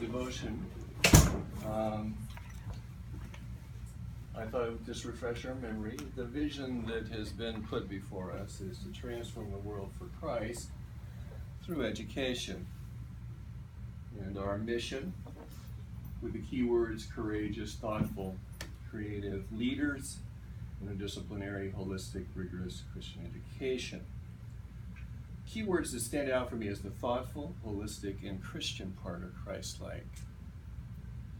Devotion. I thought it would just refresh our memory. The vision that has been put before us is to transform the world for Christ through education. And our mission, with the key words courageous, thoughtful, creative leaders, interdisciplinary, holistic, rigorous Christian education. Key words that stand out for me is the thoughtful, holistic, and Christian part of Christ-like.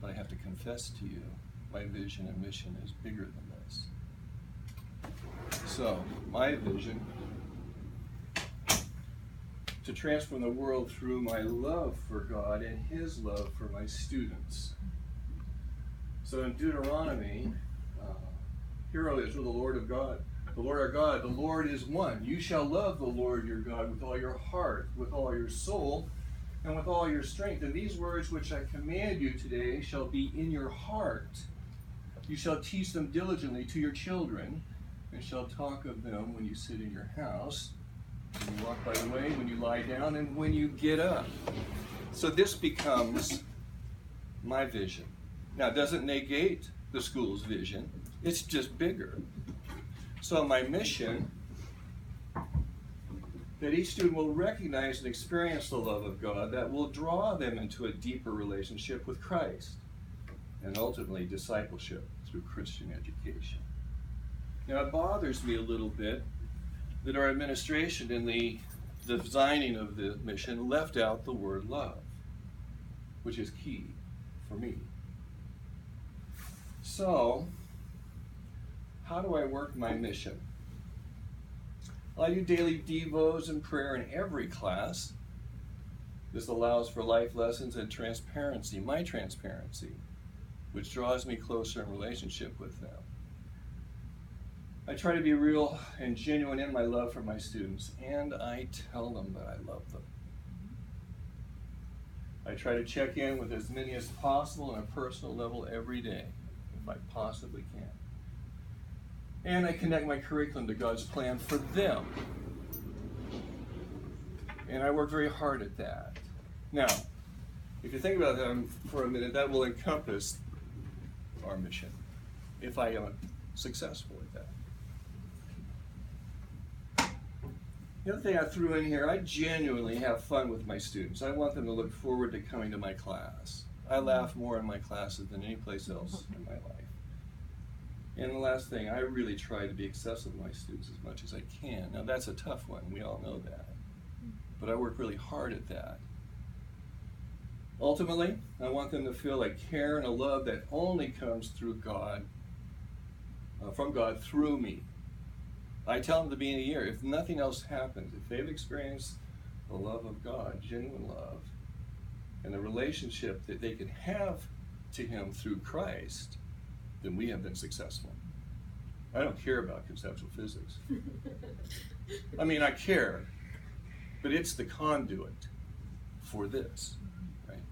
But I have to confess to you, my vision and mission is bigger than this. So, my vision, to transform the world through my love for God and His love for my students. So in Deuteronomy, hear, O Israel, the Lord of God, the Lord our God, the Lord is one. You shall love the Lord your God with all your heart, with all your soul, and with all your strength. And these words which I command you today shall be in your heart. You shall teach them diligently to your children, and shall talk of them when you sit in your house, when you walk by the way, when you lie down, and when you get up. So this becomes my vision. Now, it doesn't negate the school's vision. It's just bigger. So my mission, that each student will recognize and experience the love of God that will draw them into a deeper relationship with Christ, and ultimately discipleship through Christian education. Now, it bothers me a little bit that our administration in the designing of the mission left out the word love, which is key for me. So, how do I work my mission? Well, I do daily devos and prayer in every class. This allows for life lessons and transparency, my transparency, which draws me closer in relationship with them. I try to be real and genuine in my love for my students, and I tell them that I love them. I try to check in with as many as possible on a personal level every day, if I possibly can. And I connect my curriculum to God's plan for them. And I work very hard at that. Now, if you think about that for a minute, that will encompass our mission, if I am successful at that. The other thing I threw in here, I genuinely have fun with my students. I want them to look forward to coming to my class. I laugh more in my classes than any place else in my life. And the last thing, I really try to be accessible to my students as much as I can. Now that's a tough one, we all know that. But I work really hard at that. Ultimately, I want them to feel a care and a love that only comes through God, from God through me. I tell them at the beginning of the year, if nothing else happens, if they've experienced the love of God, genuine love, and the relationship that they can have to Him through Christ, then we have been successful. I don't care about conceptual physics. I mean, I care, but it's the conduit for this, right?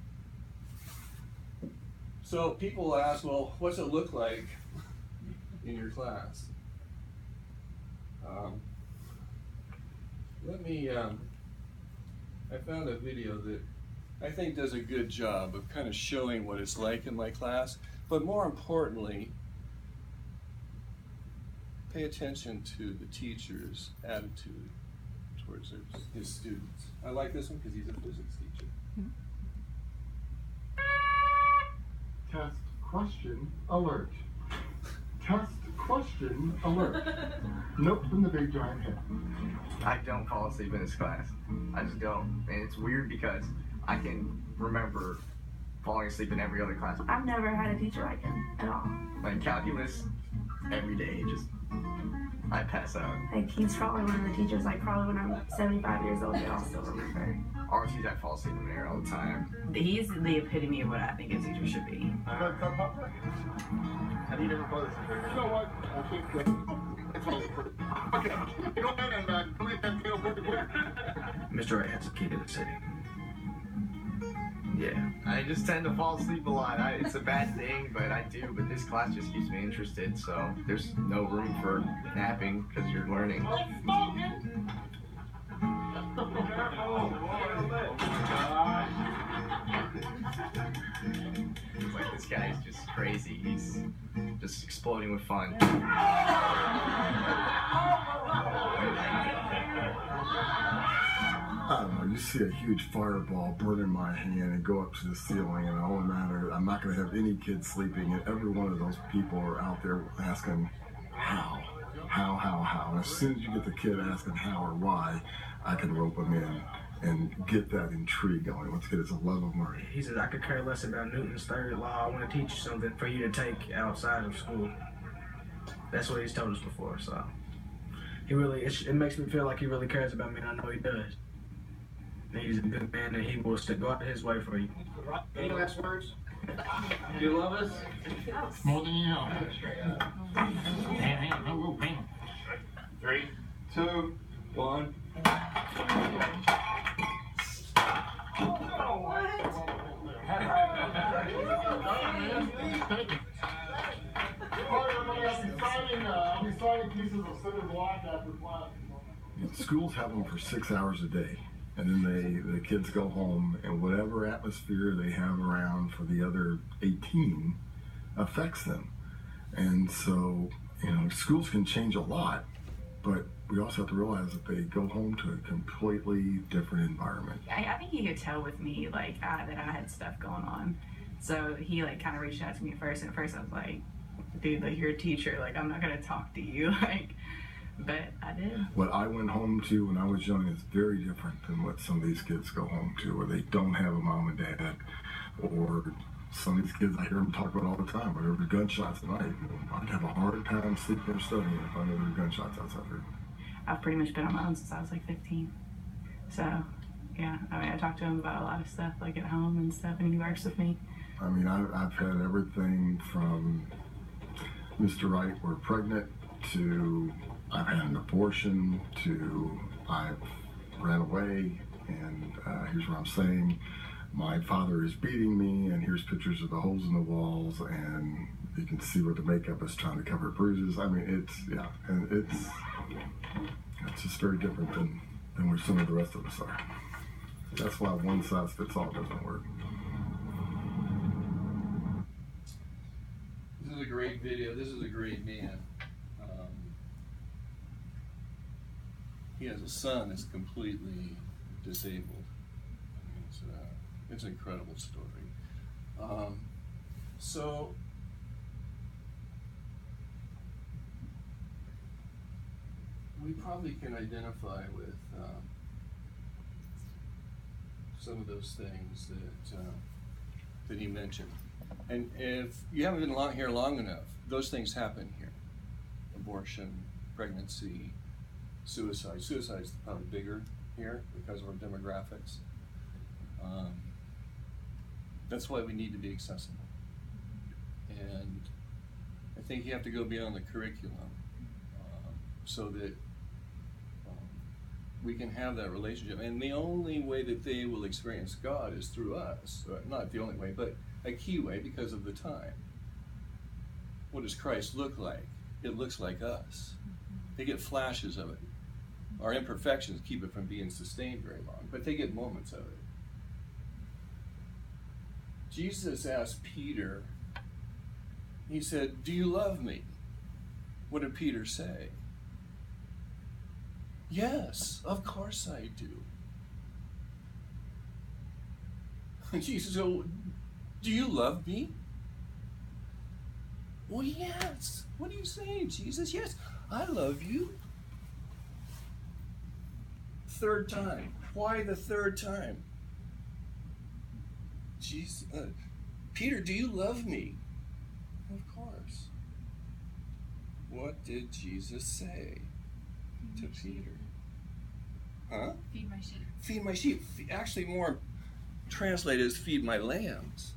So people will ask, well, what's it look like in your class? I found a video that I think does a good job of kind of showing what it's like in my class, but more importantly, pay attention to the teacher's attitude towards his students. I like this one because he's a physics teacher. Test question alert. Test question alert. Note from the big giant head. I don't fall asleep in this class. I just don't. And it's weird because I can remember falling asleep in every other class. I've never had a teacher like him at all. Like calculus, every day, just I pass out. Like, he's probably one of the teachers, like, probably when I'm 75 years old, that I'll still remember. RTs, I fall asleep in there all the time. He's the epitome of what I think a teacher should be. How do you never fall asleep? You know what? I think okay. Go ahead and delete that video pretty quick. Mr. Ray has a key to the city. Yeah, I just tend to fall asleep a lot. It's a bad thing, but I do. But this class just keeps me interested, so there's no room for napping because you're learning. This guy's just crazy. He's just exploding with fun. I don't know, you see a huge fireball burn in my hand and go up to the ceiling, and all that matter, I'm not going to have any kids sleeping, and every one of those people are out there asking, how? And as soon as you get the kid asking how or why, I can rope them in and get that intrigue going. Once again, it's a love of learning. He says, I could care less about Newton's third law. I want to teach you something for you to take outside of school. That's what he's told us before, so. It makes me feel like he really cares about me, and I know he does. And he's a good man, and he will go out his way for you. Any last words? Do you love us? More than you know. Bam, no, bam. 3, 2, 1. Schools have them for 6 hours a day, and then the kids go home, and whatever atmosphere they have around for the other 18 affects them. And so, schools can change a lot, but we also have to realize that they go home to a completely different environment. I think he could tell with me, like, that I had stuff going on. So he, like, kind of reached out to me at first, and at first I was like, dude, like, you're a teacher, like, I'm not going to talk to you, like, but I did. What I went home to when I was young is very different than what some of these kids go home to, where they don't have a mom and dad, or some of these kids, I hear them talk about all the time, where there were gunshots at night. I'd have a hard time sleeping or studying if I knew there were gunshots outside there. I've pretty much been on my own since I was like 15. So, yeah, I talk to him about a lot of stuff, like at home and stuff, and he works with me. I've had everything from Mr. Right, we're pregnant, to I've had an abortion, to I've ran away, and here's what I'm saying. My father is beating me, and here's pictures of the holes in the walls, and you can see where the makeup is trying to cover bruises. It's just very different than where some of the rest of us are. That's why one size fits all doesn't work. This is a great video. This is a great man. He has a son that's completely disabled. It's an incredible story. So we probably can identify with some of those things that he mentioned. And if you haven't been here long enough, those things happen here. Abortion, pregnancy, suicide. Suicide's probably bigger here because of our demographics. That's why we need to be accessible. And I think you have to go beyond the curriculum so that we can have that relationship. And the only way that they will experience God is through us. Not the only way, but a key way because of the time. What does Christ look like? It looks like us. They get flashes of it. Our imperfections keep it from being sustained very long, but they get moments of it. Jesus asked Peter, he said, "Do you love me?" What did Peter say? "Yes, of course I do." Jesus said, "Do you love me?" "Well, yes." "What are you saying, Jesus?" "Yes, I love you." Third time. Why the third time? Jesus, Peter, do you love me? Of course. What did Jesus say to Peter? Huh? Feed my sheep. Feed my sheep. Actually, more translated as feed my lambs.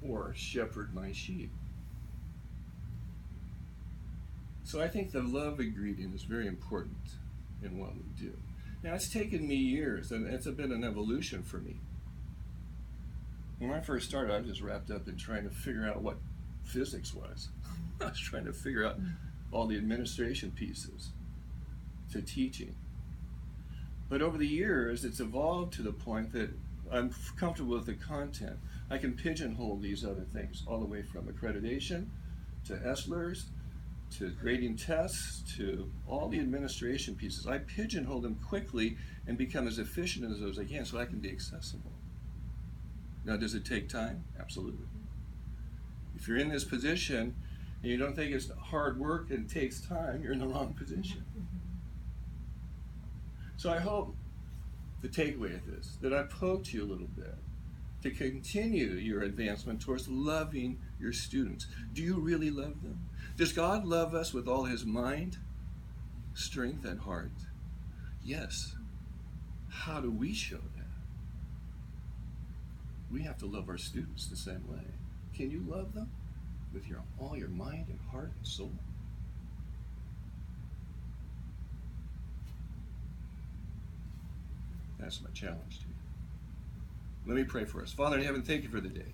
Or shepherd my sheep. So I think the love ingredient is very important in what we do. Now, it's taken me years, and it's been an evolution for me. When I first started, I was just wrapped up in trying to figure out what physics was. I was trying to figure out all the administration pieces to teaching. But over the years, it's evolved to the point that I'm comfortable with the content. I can pigeonhole these other things all the way from accreditation to ESLERS to grading tests to all the administration pieces. I pigeonhole them quickly and become as efficient as I can so I can be accessible. Now, does it take time? Absolutely. If you're in this position and you don't think it's hard work and takes time, you're in the wrong position. So I hope the takeaway of this, that I poked you a little bit to continue your advancement towards loving your students. Do you really love them? Does God love us with all his mind, strength, and heart? Yes. How do we show that? We have to love our students the same way. Can you love them with all your mind and heart and soul? That's my challenge to you. Let me pray for us. Father in heaven, thank you for the day.